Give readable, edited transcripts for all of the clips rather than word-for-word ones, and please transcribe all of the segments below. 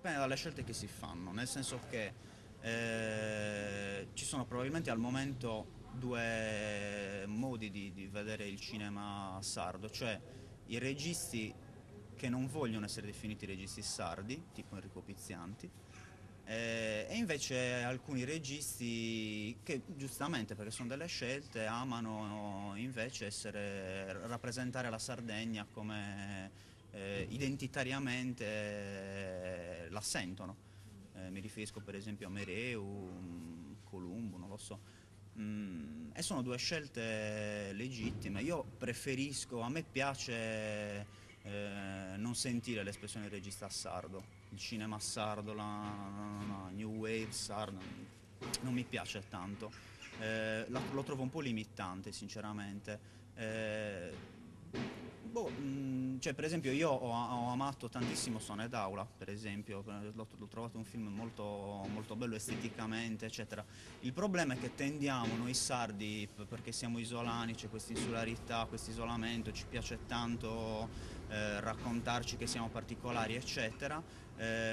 dipende dalle scelte che si fanno, nel senso che ci sono probabilmente al momento due modi di vedere il cinema sardo, cioè i registi che non vogliono essere definiti registi sardi, tipo Enrico Pizzianti, e invece alcuni registi che giustamente perché sono delle scelte amano invece rappresentare la Sardegna come identitariamente la sentono. Mi riferisco per esempio a Mereu, Columbo, non lo so. E sono due scelte legittime. Io preferisco, a me piace non sentire l'espressione regista sardo, il cinema sardo, la new wave sardo, non mi piace tanto. Lo trovo un po' limitante, sinceramente. Cioè, per esempio, io ho amato tantissimo Sone d'Aula, per esempio, l'ho trovato un film molto, molto bello esteticamente, eccetera. Il problema è che tendiamo noi sardi, perché siamo isolani, c'è questa insularità, questo isolamento, ci piace tanto raccontarci che siamo particolari, eccetera,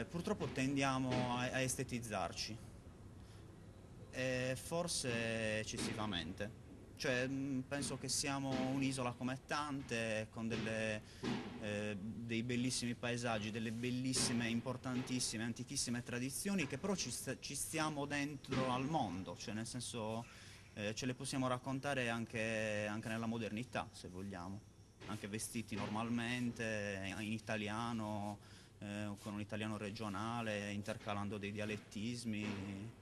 purtroppo tendiamo a estetizzarci, forse eccessivamente. Cioè, penso che siamo un'isola come tante, con dei bellissimi paesaggi, delle bellissime, importantissime, antichissime tradizioni, che però ci stiamo dentro al mondo, cioè nel senso ce le possiamo raccontare anche nella modernità, se vogliamo, anche vestiti normalmente, in italiano, con un italiano regionale, intercalando dei dialettismi.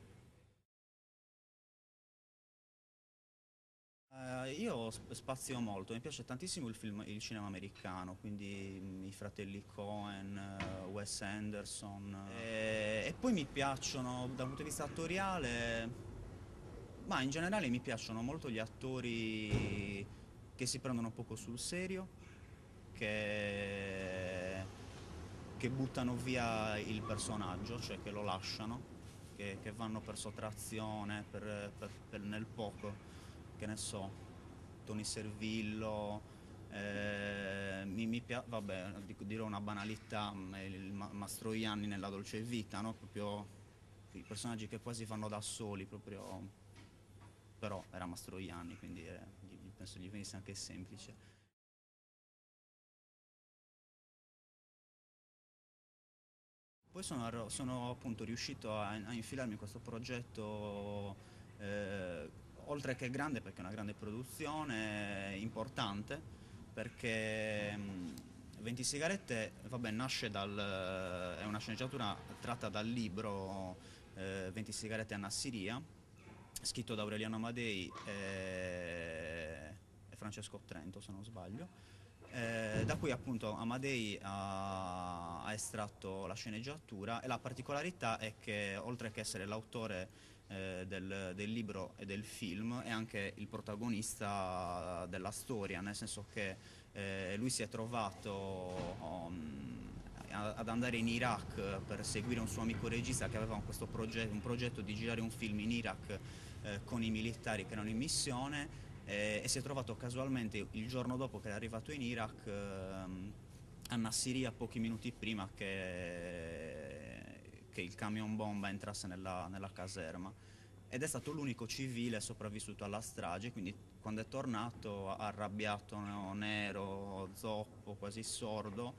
Io spazio molto, mi piace tantissimo il cinema americano, quindi i fratelli Coen, Wes Anderson, e poi mi piacciono dal punto di vista attoriale, ma in generale mi piacciono molto gli attori che si prendono poco sul serio, che, che buttano via il personaggio, cioè che lo lasciano, che vanno per sottrazione, nel poco, che ne so, Tony Servillo, vabbè, dirò una banalità, Mastroianni nella Dolce Vita, no? Proprio i personaggi che quasi fanno da soli, proprio, però era Mastroianni, quindi penso gli venisse anche semplice. Poi sono appunto riuscito a infilarmi in questo progetto, eh, oltre che grande, perché è una grande produzione, importante, perché 20 sigarette, vabbè, è una sceneggiatura tratta dal libro 20 sigarette a Nassiria, scritto da Aureliano Amadei e Francesco Trento, se non sbaglio, da cui appunto Amadei ha estratto la sceneggiatura e la particolarità è che oltre che essere l'autore del libro e del film è anche il protagonista della storia, nel senso che lui si è trovato ad andare in Iraq per seguire un suo amico regista che aveva un progetto di girare un film in Iraq con i militari che erano in missione, e si è trovato casualmente il giorno dopo che è arrivato in Iraq a Nassiriya pochi minuti prima che il camion bomba entrasse nella caserma. Ed è stato l'unico civile sopravvissuto alla strage, quindi quando è tornato arrabbiato, no, nero, zoppo, quasi sordo,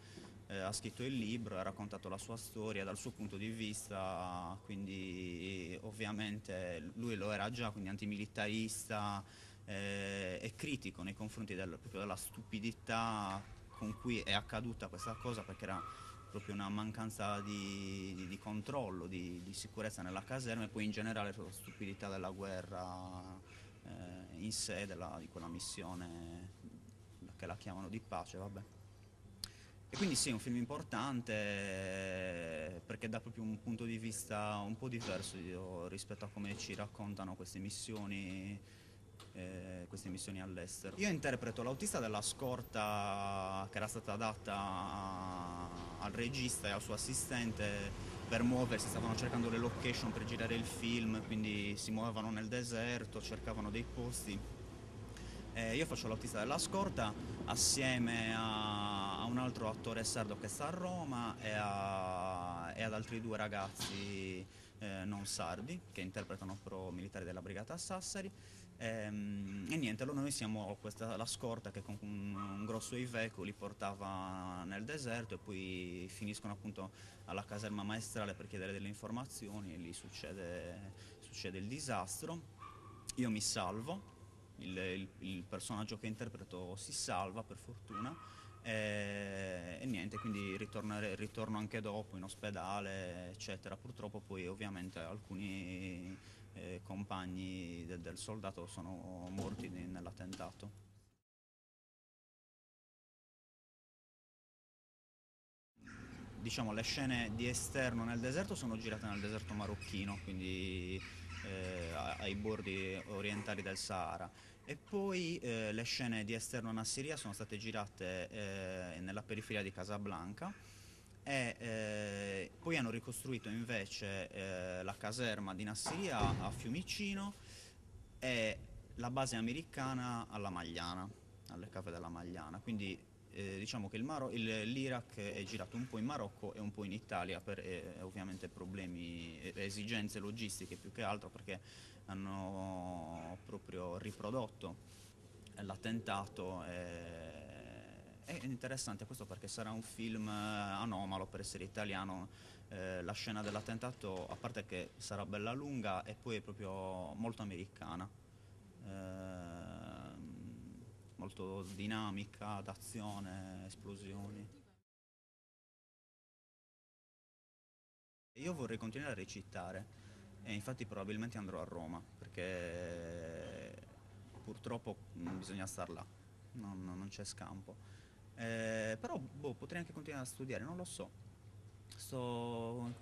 ha scritto il libro, ha raccontato la sua storia dal suo punto di vista, quindi ovviamente lui lo era già, quindi antimilitarista, e critico nei confronti proprio della stupidità con cui è accaduta questa cosa, perché era proprio una mancanza di controllo, di sicurezza nella caserma e poi in generale la stupidità della guerra in sé, di quella missione che la chiamano di pace, vabbè. E quindi sì, è un film importante perché dà proprio un punto di vista un po' diverso rispetto a come ci raccontano queste missioni all'estero. Io interpreto l'autista della scorta che era stata data al regista e al suo assistente per muoversi, stavano cercando le location per girare il film, quindi si muovevano nel deserto, cercavano dei posti. Io faccio l'autista della scorta assieme a un altro attore sardo che sta a Roma e ad altri due ragazzi non sardi che interpretano però militari della Brigata Sassari. E niente, allora noi siamo la scorta che con un grosso Iveco li portava nel deserto e poi finiscono appunto alla caserma maestrale per chiedere delle informazioni e lì succede il disastro. Io mi salvo, il personaggio che interpreto si salva per fortuna e niente, quindi ritorno anche dopo in ospedale, eccetera. Purtroppo poi ovviamente alcuni compagni del soldato sono morti nell'attentato. Diciamo le scene di esterno nel deserto sono girate nel deserto marocchino, quindi ai bordi orientali del Sahara. E poi le scene di esterno in Assiria sono state girate nella periferia di Casablanca e poi hanno ricostruito invece la caserma di Nassiriya a Fiumicino e la base americana alla Magliana, alle cave della Magliana. Quindi diciamo che l'Iraq è girato un po' in Marocco e un po' in Italia per ovviamente problemi e esigenze logistiche più che altro perché hanno proprio riprodotto l'attentato. È interessante questo perché sarà un film anomalo per essere italiano. La scena dell'attentato, a parte che sarà bella lunga, e poi è proprio molto americana, molto dinamica, d'azione, esplosioni. Io vorrei continuare a recitare e infatti probabilmente andrò a Roma perché purtroppo bisogna star là, non c'è scampo. Però boh, potrei anche continuare a studiare, non lo so.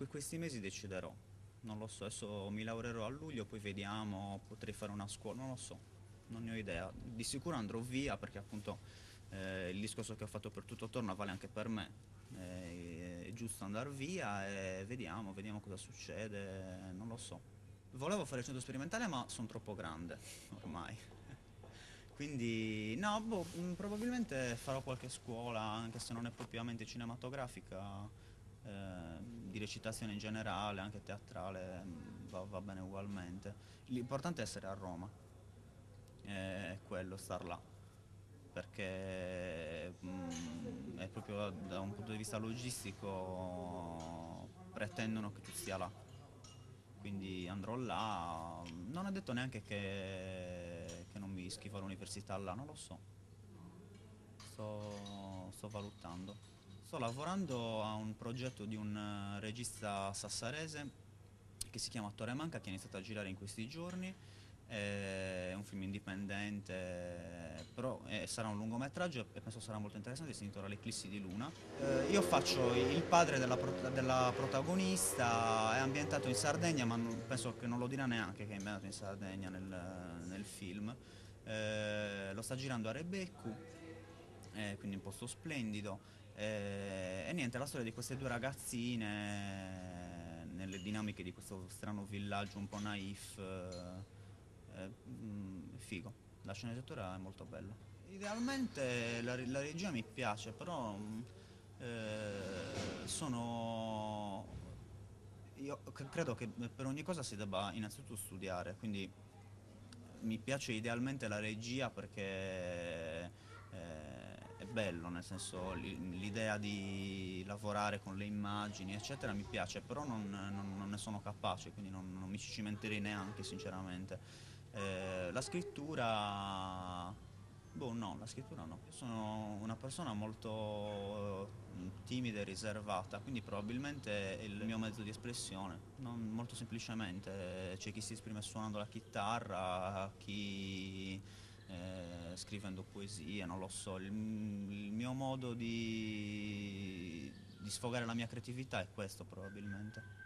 Questi mesi deciderò, non lo so, adesso mi laureerò a luglio, poi vediamo, potrei fare una scuola, non lo so, non ne ho idea. Di sicuro andrò via perché appunto il discorso che ho fatto per tutto torna vale anche per me. È giusto andare via e vediamo cosa succede, non lo so. Volevo fare il centro sperimentale ma sono troppo grande ormai. Quindi no, boh, probabilmente farò qualche scuola, anche se non è propriamente cinematografica, di recitazione in generale, anche teatrale, va bene ugualmente. L'importante è essere a Roma, è quello, star là, perché è proprio da un punto di vista logistico pretendono che tu stia là. Quindi andrò là, non è detto neanche che non mi iscrivo all'università là, non lo so, sto valutando. Sto lavorando a un progetto di un regista sassarese che si chiama Attore Manca, che ha iniziato a girare in questi giorni. È un film indipendente, però sarà un lungometraggio e penso sarà molto interessante, si intitola L'Eclissi di Luna. Io faccio il padre della protagonista, è ambientato in Sardegna, ma penso che non lo dirà neanche che è ambientato in Sardegna nel film. Lo sta girando a Rebeccu, quindi un posto splendido. E niente, la storia di queste due ragazzine nelle dinamiche di questo strano villaggio un po' naif, è figo. La sceneggiatura è molto bella. Idealmente la regia mi piace, però sono... Io credo che per ogni cosa si debba innanzitutto studiare, quindi mi piace idealmente la regia perché è bello, nel senso l'idea di lavorare con le immagini, eccetera, mi piace, però non ne sono capace, quindi non mi ci cimenterei neanche, sinceramente. La scrittura... Boh, no, la scrittura no. Io sono una persona molto timida e riservata, quindi probabilmente è il mio mezzo di espressione. Molto semplicemente c'è chi si esprime suonando la chitarra, chi scrivendo poesie, non lo so. Il mio modo di sfogare la mia creatività è questo probabilmente.